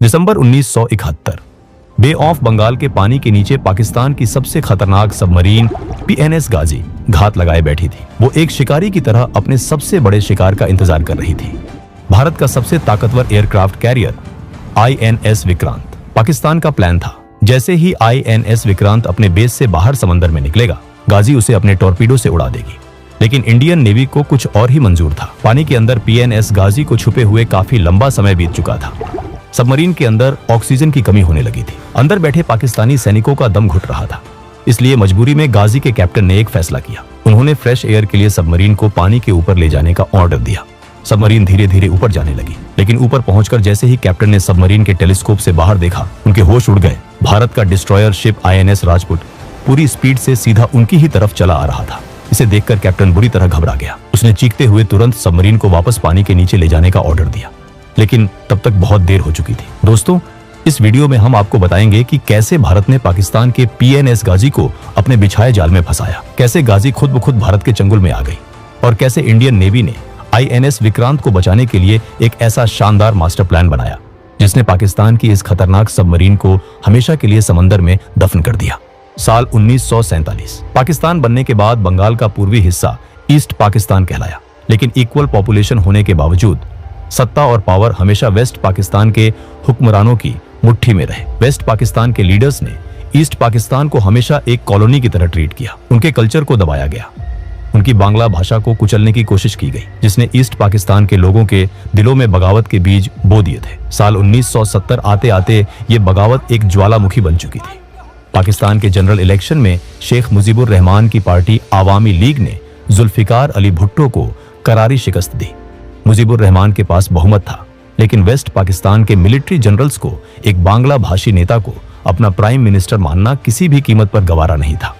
दिसंबर 1971 बे of Bengal के पानी के नीचे पाकिस्तान की सबसे खतरनाक सबमरीन पीएनएस गाजी घात लगाए बैठी थी। वो एक शिकारी की तरह अपने सबसे बड़े शिकार का इंतजार कर रही थी। भारत का सबसे ताकतवर aircraft carrier INS Vikrant Pakistan का प्लान था। जैसे ही आईएनएस विक्रांत अपने बेस से बाहर समंदर में निकलेगा, गाजी उसे अपने टॉर्पीडो से उड़ा देगी। लेकिन इंडियन नेवी को कुछ और ही मंजूर था। पानी के अंदर पीएनएस गाजी को छुपे हुए काफी लंबा समय बीत चुका था। सबमरीन के अंदर ऑक्सीजन की कमी होने लगी थी। अंदर बैठे पाकिस्तानी सैनिकों का दम घुट रहा था। इसलिए मजबूरी में गाजी के कैप्टन ने एक फैसला किया। उन्होंने फ्रेश एयर के लिए सबमरीन को पानी के ऊपर ले जाने का ऑर्डर दिया। सबमरीन धीरे धीरे ऊपर जाने लगी, लेकिन ऊपर पहुंचकर जैसे ही कैप्टन ने सबमरीन के टेलीस्कोप से बाहर देखा, उनके होश उड़ गए। भारत का डिस्ट्रॉयर शिप आईएनएस राजपुत पूरी स्पीड से सीधा उनकी ही तरफ चला आ रहा था। इसे देखकर कैप्टन बुरी तरह घबरा गया। उसने चीखते हुए तुरंत सबमरीन को वापस पानी के नीचे ले जाने का ऑर्डर दिया, लेकिन तब तक बहुत देर हो चुकी थी। दोस्तों, इस वीडियो में हम आपको बताएंगे कि कैसे भारत ने पाकिस्तान के पीएनएस गाजी को अपने बिछाए जाल में फंसाया, कैसे गाजी खुद ब खुद भारत के चंगुल में आ गई और कैसे इंडियन नेवी ने आईएनएस विक्रांत को बचाने के लिए एक ऐसा शानदार मास्टर प्लान बनाया जिसने पाकिस्तान की इस खतरनाक सबमरीन को हमेशा के लिए समंदर में दफन कर दिया। साल 1947 पाकिस्तान बनने के बाद बंगाल का पूर्वी हिस्सा ईस्ट पाकिस्तान कहलाया, लेकिन इक्वल पॉपुलेशन होने के बावजूद सत्ता और पावर हमेशा वेस्ट पाकिस्तान के हुक्मरानों की मुट्ठी में रहे। वेस्ट पाकिस्तान के लीडर्स ने ईस्ट पाकिस्तान को हमेशा एक कॉलोनी की तरह ट्रीट किया। उनके कल्चर को दबाया गया, उनकी बांग्ला भाषा को कुचलने की कोशिश की गई, जिसने ईस्ट पाकिस्तान के लोगों के दिलों में बगावत के बीज बो दिए थे। साल 1970 आते आते ये बगावत एक ज्वालामुखी बन चुकी थी। पाकिस्तान के जनरल इलेक्शन में शेख मुजीबुर रहमान की पार्टी आवामी लीग ने जुल्फिकार अली भुट्टो को करारी शिकस्त दी। मुजीबुर रहमान के पास बहुमत था, लेकिन वेस्ट पाकिस्तान के मिलिट्री जनरल्स को एक बांग्ला भाषी नेता को अपना प्राइम मिनिस्टर मानना किसी भी कीमत पर गवारा नहीं था।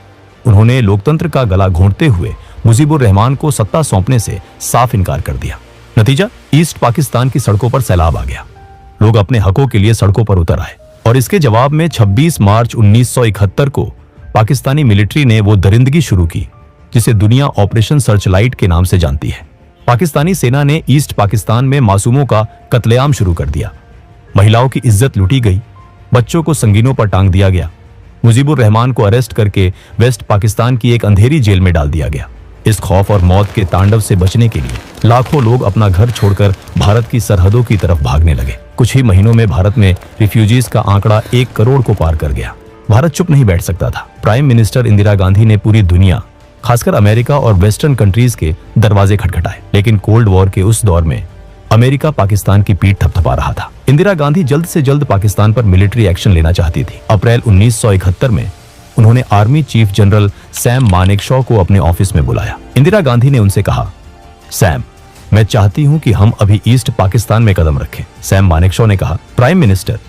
उन्होंने लोकतंत्र का गला घोंटते हुए मुजीबुर रहमान को सत्ता सौंपने से साफ इनकार कर दिया। नतीजा, ईस्ट पाकिस्तान की सड़कों पर सैलाब आ गया। लोग अपने हकों के लिए सड़कों पर उतर आए और इसके जवाब में 26 मार्च 1971 को पाकिस्तानी मिलिट्री ने वो दरिंदगी शुरू की जिसे दुनिया ऑपरेशन सर्चलाइट के नाम से जानती है। पाकिस्तानी सेना ने ईस्ट पाकिस्तान में मासूमों का कत्लेआम शुरू कर दिया। महिलाओं की इज्जत लूटी गई, बच्चों को संगीनों पर टांग दिया गया। मुजीबुर रहमान को अरेस्ट करके वेस्ट पाकिस्तान की एक अंधेरी जेल में डाल दिया गया। इस खौफ और मौत के तांडव से बचने के लिए लाखों लोग अपना घर छोड़कर भारत की सरहदों की तरफ भागने लगे। कुछ ही महीनों में भारत में रिफ्यूजीज का आंकड़ा 1 करोड़ को पार कर गया। भारत चुप नहीं बैठ सकता था। प्राइम मिनिस्टर इंदिरा गांधी ने पूरी दुनिया, खासकर अमेरिका और वेस्टर्न कंट्रीज के दरवाजे खटखटाए, लेकिन कोल्ड वॉर के उस दौर में अमेरिका पाकिस्तान की पीठ थपथपा रहा था। इंदिरा गांधी जल्द से जल्द पाकिस्तान पर मिलिट्री एक्शन लेना चाहती थी। अप्रैल 1971 में उन्होंने army chief general Sam Manekshaw को अपने ऑफिस में बुलाया। इंदिरा गांधी ने उनसे कहा, सैम, मैं चाहती हूं कि हम अभी ईस्ट पाकिस्तान में कदम रखें। सैम मानेकशॉ ने कहा, प्राइम मिनिस्टर,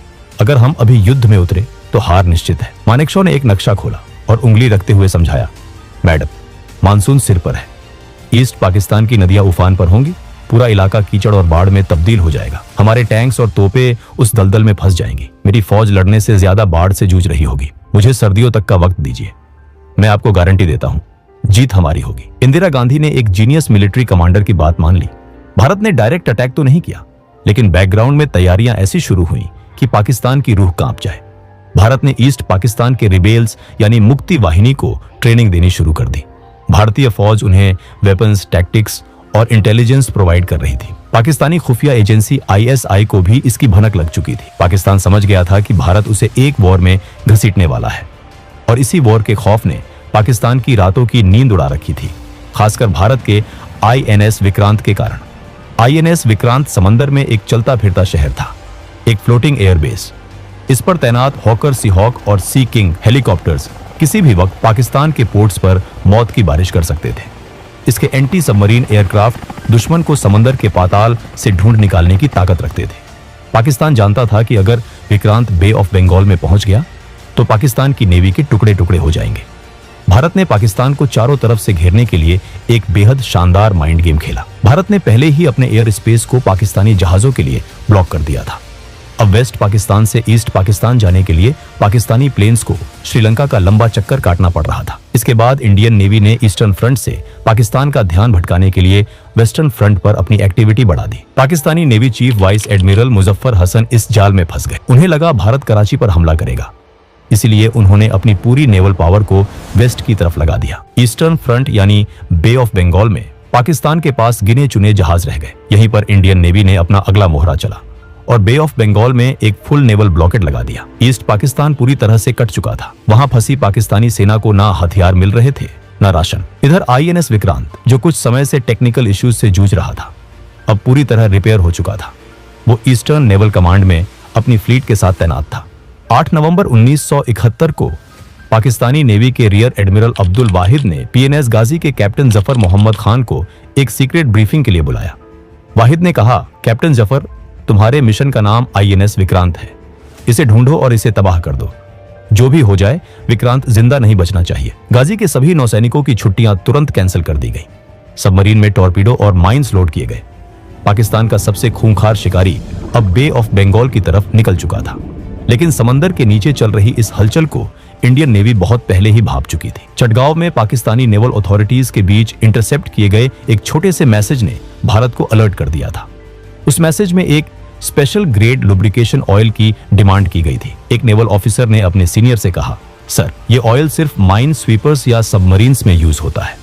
अगर हम अभी युद्ध में उतरे तो हार निश्चित है। मानेकशॉ ने एक नक्शा खोला और उंगली रखते हुए समझाया, मैडम, मानसून सिर पर है, ईस्ट पाकिस्तान की नदियां उफान पर होंगी, पूरा इलाका कीचड़ और बाढ़ में तब्दील हो जाएगा। हमारे टैंक्स और तोपें उस दलदल में फंस जाएंगी। मेरी फौज लड़ने से ज्यादा बाढ़ से जूझ रही होगी। मुझे सर्दियों तक का वक्त दीजिए, मैं आपको गारंटी देता हूं, जीत हमारी होगी। इंदिरा गांधी ने एक जीनियस मिलिट्री कमांडर की बात मान ली। भारत ने डायरेक्ट अटैक तो नहीं किया, लेकिन बैकग्राउंड में तैयारियां ऐसी शुरू हुई कि पाकिस्तान की रूह कांप जाए। भारत ने ईस्ट पाकिस्तान के रिबेल्स यानी मुक्ति वाहिनी को ट्रेनिंग देनी शुरू कर दी। भारतीय फौज उन्हें वेपन्स, टैक्टिक्स और इंटेलिजेंस प्रोवाइड कर रही थी। पाकिस्तानी खुफिया एजेंसी आईएसआई को भी इसकी भनक लग चुकी थी। पाकिस्तान समझ गया था कि भारत उसे एक वॉर में घसीटने वाला है और इसी वॉर के खौफ ने पाकिस्तान की रातों की नींद उड़ा रखी थी, खासकर भारत के आईएनएस विक्रांत के कारण। आईएनएस विक्रांत समंदर में एक चलता फिरता शहर था, एक फ्लोटिंग एयरबेस। इस पर तैनात हॉकर, सीहॉक और सी किंग हेलीकॉप्टर्स किसी भी वक्त पाकिस्तान के पोर्ट्स पर मौत की बारिश कर सकते थे। इसके एंटी सबमरीन एयरक्राफ्ट दुश्मन को समंदर के पाताल से ढूंढ निकालने की ताकत रखते थे। पाकिस्तान जानता था कि अगर विक्रांत बे ऑफ बंगाल में पहुंच गया तो पाकिस्तान की नेवी के टुकड़े टुकड़े हो जाएंगे। भारत ने पाकिस्तान को चारों तरफ से घेरने के लिए एक बेहद शानदार माइंड गेम खेला। भारत ने पहले ही अपने एयर स्पेस को पाकिस्तानी जहाजों के लिए ब्लॉक कर दिया था। अब वेस्ट पाकिस्तान से ईस्ट पाकिस्तान जाने के लिए पाकिस्तानी प्लेन्स को श्रीलंका का लंबा चक्कर काटना पड़ रहा था। इसके बाद इंडियन नेवी ने ईस्टर्न फ्रंट से पाकिस्तान का ध्यान भटकाने के लिए वेस्टर्न फ्रंट पर अपनी एक्टिविटी बढ़ा दी। Pakistani navy chief vice admiral Muzaffar Hasan इस जाल में फंस गए। उन्हें लगा भारत कराची पर हमला करेगा, इसलिए उन्होंने अपनी पूरी नेवल पावर को वेस्ट की तरफ लगा दिया। ईस्टर्न फ्रंट यानी बे ऑफ बंगाल में पाकिस्तान के पास गिने चुने जहाज रह गए। यहीं पर इंडियन नेवी ने अपना अगला मोहरा चला और बे ऑफ बंगाल में एक फुल नेवल ब्लॉकेड लगा दिया। ईस्ट पाकिस्तान पूरी तरह से कट चुका था। वहां फंसी पाकिस्तानी सेना को ना हथियार मिल रहे थे, ना राशन। इधर INS विक्रांत, जो कुछ समय से टेक्निकल इश्यूज से जूझ रहा था, अब पूरी तरह रिपेयर हो चुका था। वो ईस्टर्न नेवल कमांड में अपनी फ्लीट के साथ तैनात था। 8 नवंबर 1971 को पाकिस्तानी नेवी के रियर एडमिरल अब्दुल वाहिद ने PNS गाजी के कैप्टन जफर मोहम्मद खान को एक सीक्रेट ब्रीफिंग के लिए बुलाया। वाहिद ने कहा, कैप्टन जफर, तुम्हारे मिशन का नाम INS विक्रांत है। इसे ढूंढो और इसे तबाह कर दो। जो भी हो जाए, विक्रांत जिंदा नहीं बचना चाहिए। गाजी के सभी नौसैनिकों की छुट्टियां तुरंत कैंसिल कर दी गई। सबमरीन में टॉर्पीडो और माइंस लोड किए गए। पाकिस्तान का सबसे खूंखार शिकारी अब बे ऑफ बंगाल की तरफ निकल चुका था। लेकिन समंदर के नीचे चल रही इस हलचल को इंडियन नेवी बहुत पहले ही भांप चुकी थी। चटगांव में पाकिस्तानी नेवल अथॉरिटीज के बीच इंटरसेप्ट किए गए एक छोटे से मैसेज ने भारत को अलर्ट कर दिया था। उस मैसेज में एक स्पेशल ग्रेड लुब्रिकेशन ऑयल की डिमांड की गई थी। एक नेवल ऑफिसर ने अपने सीनियर से कहा, सर, ये ऑयल सिर्फ माइन स्वीपर्स या सबमरीन्स में यूज होता है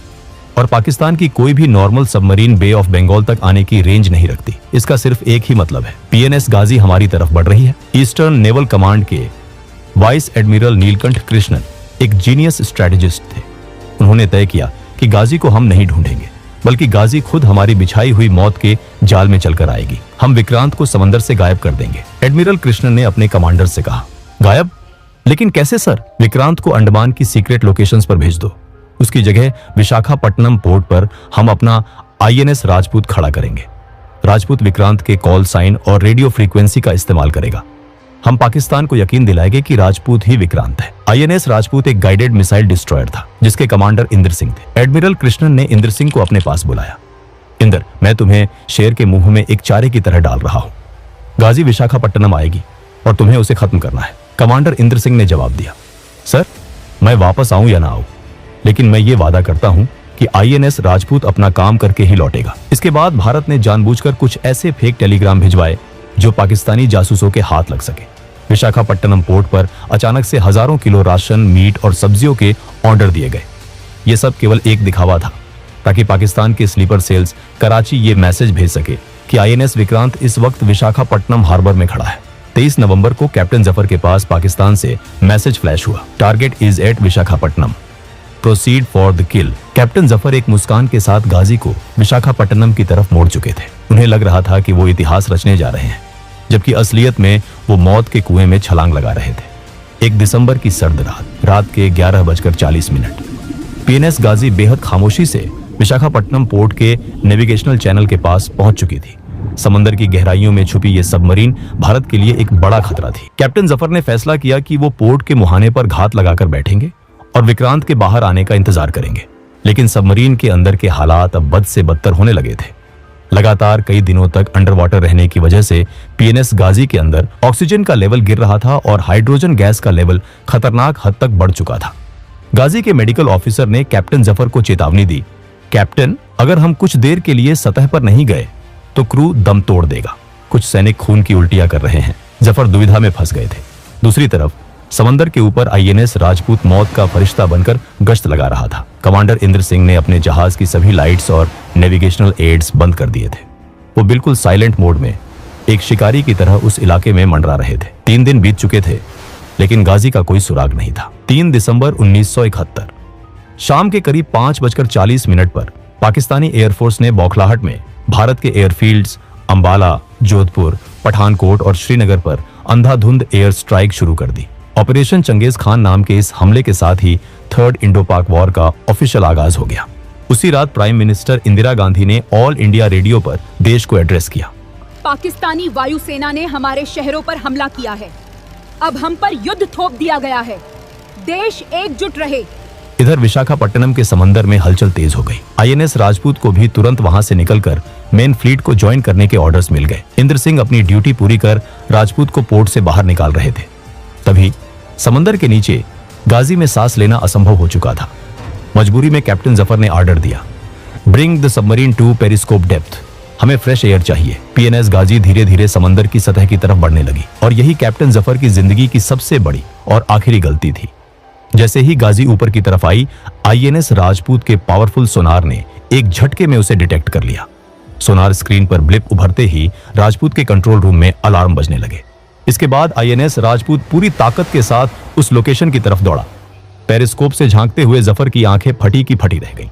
और पाकिस्तान की कोई भी normal submarine bay of Bengal तक आने की रेंज नहीं रखती। इसका सिर्फ एक ही मतलब है, PNS गाजी हमारी तरफ बढ़ रही है। ईस्टर्न नेवल कमांड के वाइस एडमिरल नीलकंठ कृष्णन एक जीनियस स्ट्रेटेजिस्ट थे। उन्होंने तय किया कि गाजी को हम नहीं ढूंढेंगे, बल्कि गाजी खुद हमारी बिछाई हुई मौत के जाल में चलकर आएगी। हम विक्रांत को समंदर से गायब कर देंगे। एडमिरल कृष्णन ने अपने कमांडर से कहा, गायब? लेकिन कैसे सर? विक्रांत को अंडमान की सीक्रेट लोकेशंस पर भेज दो। उसकी जगह विशाखापट्टनम पोर्ट पर हम अपना INS राजपूत खड़ा करेंगे। राजपूत विक्रांत के कॉल साइन और रेडियो फ्रीक्वेंसी का इस्तेमाल करेगा। हम पाकिस्तान को यकीन दिलाएंगे कि राजपूत ही विक्रांत है। INS राजपूत एक गाइडेड मिसाइल डिस्ट्रॉयर था, जिसके कमांडर इंद्र सिंह थे। एडमिरल कृष्णन ने इंद्र सिंह को अपने पास बुलाया। इंद्र, मैं तुम्हें शेर के मुंह में एक चारे की तरह डाल रहा हूं। गाजी विशाखापट्टनम आएगी और तुम्हें उसे खत्म करना है। कमांडर इंद्र सिंह ने जवाब दिया, सर, मैं वापस आऊं या ना आऊं, लेकिन मैं ये वादा करता हूं कि INS राजपूत अपना काम करके ही लौटेगा। इसके बाद भारत ने जानबूझकर कुछ ऐसे फेक टेलीग्राम भिजवाए जो पाकिस्तानी जासूसों के हाथ लग सके। विशाखापट्टनम पोर्ट पर अचानक से हजारों किलो राशन, मीट और सब्जियों के ऑर्डर दिए गए। ये सब केवल एक दिखावा था, ताकि पाकिस्तान के स्लीपर सेल्स कराची ये मैसेज भेज सके कि INS विक्रांत इस वक्त विशाखापट्टनम हार्बर में खड़ा है। 23 नवंबर को कैप्टन जफर के पास पाकिस्तान से मैसेज फ्लैश हुआ, target is at Visakhapatnam, proceed for the kill. Captain Zafar एक मुस्कान के साथ गाजी को विशाखापट्टनम की तरफ मोड़ चुके थे। उन्हें लग रहा था कि वो इतिहास रचने जा रहे हैं, जबकि असलियत में वो मौत के कुएं में छलांग लगा रहे थे। 1 दिसंबर की सर्द रात के 11:40 PNS गाजी बेहद खामोशी से विशाखापट्टनम पोर्ट के नेविगेशनल चैनल के पास पहुंच चुकी थी। समंदर की गहराइयों में छुपी ये सबमरीन भारत के लिए एक बड़ा खतरा थी। कैप्टन जफर ने फैसला किया कि वो पोर्ट के मुहाने पर घात लगाकर बैठेंगे और विक्रांत के बाहर आने का इंतजार करेंगे। लेकिन सबमरीन के अंदर के हालात अब बद से बदतर होने लगे थे। लगातार कई दिनों तक अंडर वाटर रहने की वजह से PNS गाजी के अंदर ऑक्सीजन का लेवल गिर रहा था और हाइड्रोजन गैस का लेवल खतरनाक हद तक बढ़ चुका था। गाजी के मेडिकल ऑफिसर ने कैप्टन जफर को चेतावनी दी, कैप्टन, अगर हम कुछ देर के लिए सतह पर नहीं गए तो क्रू दम तोड़ देगा। कुछ सैनिक खून की उल्टियां कर रहे हैं। जफर दुविधा में फंस गए थे। दूसरी तरफ समंदर के ऊपर INS राजपूत मौत का फरिश्ता बनकर गश्त लगा रहा था। कमांडर इंद्र सिंह ने अपने जहाज की सभी लाइट्स और नेविगेशनल एड्स बंद कर दिए थे। वो बिल्कुल साइलेंट मोड में एक शिकारी की तरह उस इलाके में मंडरा रहे थे। 3 दिन बीत चुके थे, लेकिन गाजी का कोई सुराग नहीं था। 3 दिसंबर 1971 शाम के करीब 5:40 पर पाकिस्तानी एयरफोर्स ने बौखलाहट में भारत के एयरफील्ड्स अंबाला, जोधपुर, पठानकोट और श्रीनगर पर अंधाधुंध एयर स्ट्राइक शुरू कर दी। ऑपरेशन चंगेज खान नाम के इस हमले के साथ ही 3rd इंडो-पाक वॉर का ऑफिशियल आगाज हो गया। उसी रात प्राइम मिनिस्टर इंदिरा गांधी ने ऑल इंडिया रेडियो पर देश को एड्रेस किया। पाकिस्तानी वायुसेना ने हमारे शहरों पर हमला किया है। अब हम पर युद्ध थोप दिया गया है। देश एकजुट रहे। इधर विशाखापट्टनम के समंदर में हलचल तेज हो गई। INS राजपूत को भी तुरंत वहां से निकलकर मेन फ्लीट को ज्वाइन करने के ऑर्डर्स मिल गए। इंद्र सिंह अपनी ड्यूटी पूरी कर राजपूत को पोर्ट से बाहर निकाल रहे थे। तभी समंदर के नीचे गाजी में सांस लेना असंभव हो चुका था। मजबूरी में कैप्टन जफर ने ऑर्डर दिया, bring the submarine to periscope depth, हमें फ्रेश एयर चाहिए। पीएनएस गाजी धीरे धीरे समंदर की सतह की तरफ बढ़ने लगी और यही कैप्टन जफर की जिंदगी की सबसे बड़ी और आखिरी गलती थी। जैसे ही गाजी ऊपर की तरफ आई, आईएनएस राजपूत के पावरफुल सोनार ने एक झटके में उसे डिटेक्ट कर लिया। सोनार स्क्रीन पर ब्लिप उभरते ही राजपूत के कंट्रोल रूम में अलार्म बजने लगे। इसके बाद आईएनएस राजपूत पूरी ताकत के साथ उस लोकेशन की तरफ दौड़ा। पेरिस्कोप से झांकते हुए जफर की आंखें फटी की फटी रह गईं।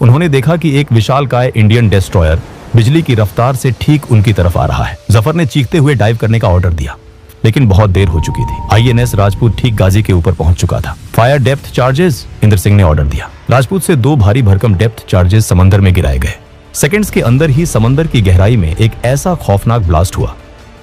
उन्होंने देखा कि एक विशालकाय इंडियन डेस्ट्रॉयर बिजली की रफ्तार से ठीक उनकी तरफ आ रहा है। जफर ने चीखते हुए डाइव करने का ऑर्डर दिया, लेकिन बहुत देर हो चुकी थी। आईएनएस राजपूत ठीक गाजी के ऊपर पहुंच चुका था। Fire depth charges, Indra Singh ने ऑर्डर दिया। राजपूत से 2 भारी भरकम डेप्थ चार्जेस समंदर में गिराए गए। सेकंड्स के अंदर ही समंदर की गहराई में एक ऐसा खौफनाक ब्लास्ट हुआ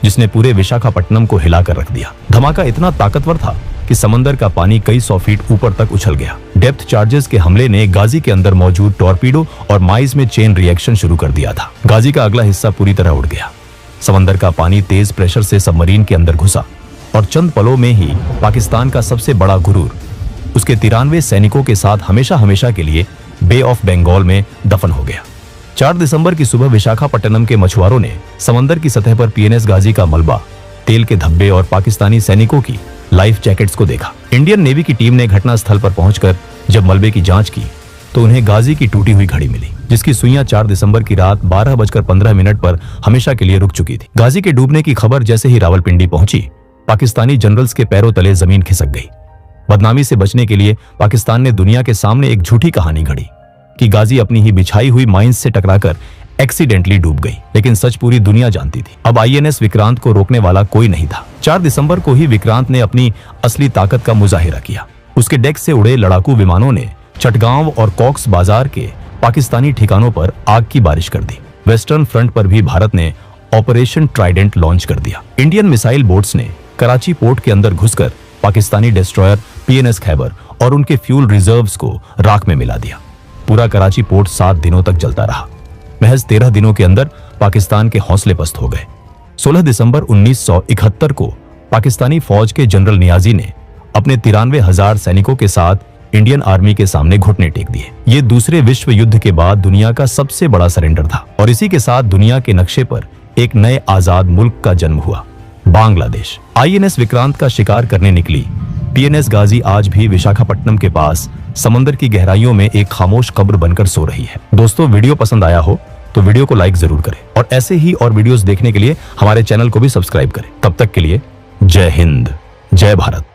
जिसने पूरे विशाखापट्टनम को हिलाकर रख दिया। धमाका इतना ताकतवर था कि समंदर का पानी कई 100 फीट ऊपर तक उछल गया। डेप्थ चार्जेस के हमले ने गाजी के अंदर मौजूद टॉर्पीडो और माइज में चेन रिएक्शन शुरू कर दिया था। गाजी का अगला हिस्सा पूरी तरह उड़ गया। समंदर का पानी तेज प्रेशर से सबमरीन के अंदर घुसा और चंद पलों में ही पाकिस्तान का सबसे बड़ा गुरूर उसके 93 सैनिकों के साथ हमेशा हमेशा के लिए बे ऑफ बंगाल में दफन हो गया। 4 दिसंबर की सुबह विशाखापट्टनम के मछुआरों ने समंदर की सतह पर पीएनएस गाजी का मलबा, तेल के धब्बे और पाकिस्तानी सैनिकों की लाइफ जैकेट्स को देखा। इंडियन नेवी की टीम ने घटनास्थल पर पहुंचकर जब मलबे की जांच की तो उन्हें गाजी की टूटी हुई घड़ी मिली, जिसकी सुइयां 4 दिसंबर की रात 12:15 पर हमेशा के लिए रुक चुकी थी। गाजी के डूबने की खबर जैसे ही रावलपिंडी पहुंची, पाकिस्तानी जनरल्स के पैरों तले जमीन खिसक गई। बदनामी से बचने के लिए पाकिस्तान ने दुनिया के सामने एक झूठी कहानी घड़ी कि गाजी अपनी ही बिछाई हुई माइंस से टकराकर एक्सीडेंटली डूब गई, लेकिन सच पूरी दुनिया जानती थी। अब आईएनएस विक्रांत को रोकने वाला कोई नहीं था। 4 दिसंबर को ही विक्रांत ने अपनी असली ताकत का मुजाहिरा किया। उसके डेक से उड़े लड़ाकू विमानों ने चटगांव और कॉक्स बाजार के पाकिस्तानी ठिकानों पर आग की बारिश कर दी। वेस्टर्न फ्रंट पर भी भारत ने ऑपरेशन ट्राइडेंट लॉन्च कर दिया। इंडियन मिसाइल बोट्स ने कराची पोर्ट के अंदर घुसकर पाकिस्तानी डिस्ट्रॉयर पीएनएस खैबर और उनके फ्यूल रिजर्व्स को राख में मिला दिया। पूरा कराची पोर्ट 7 दिनों तक जलता रहा। महज 13 दिनों के अंदर पाकिस्तान के हौसले पस्त हो गए। 16 दिसंबर 1971 को पाकिस्तानी फौज के जनरल नियाजी ने अपने 93,000 सैनिकों के साथ इंडियन आर्मी के सामने घुटने टेक दिए। ये दूसरे विश्व युद्ध के बाद दुनिया का सबसे बड़ा सरेंडर था और इसी के साथ दुनिया के नक्शे पर एक नए आजाद मुल्क का जन्म हुआ, बांग्लादेश। आईएनएस विक्रांत का शिकार करने निकली पीएनएस गाजी आज भी विशाखापट्टनम के पास समंदर की गहराइयों में एक खामोश कब्र बनकर सो रही है। दोस्तों, वीडियो पसंद आया हो तो वीडियो को लाइक जरूर करें और ऐसे ही और वीडियोस देखने के लिए हमारे चैनल को भी सब्सक्राइब करें। तब तक के लिए जय हिंद, जय भारत।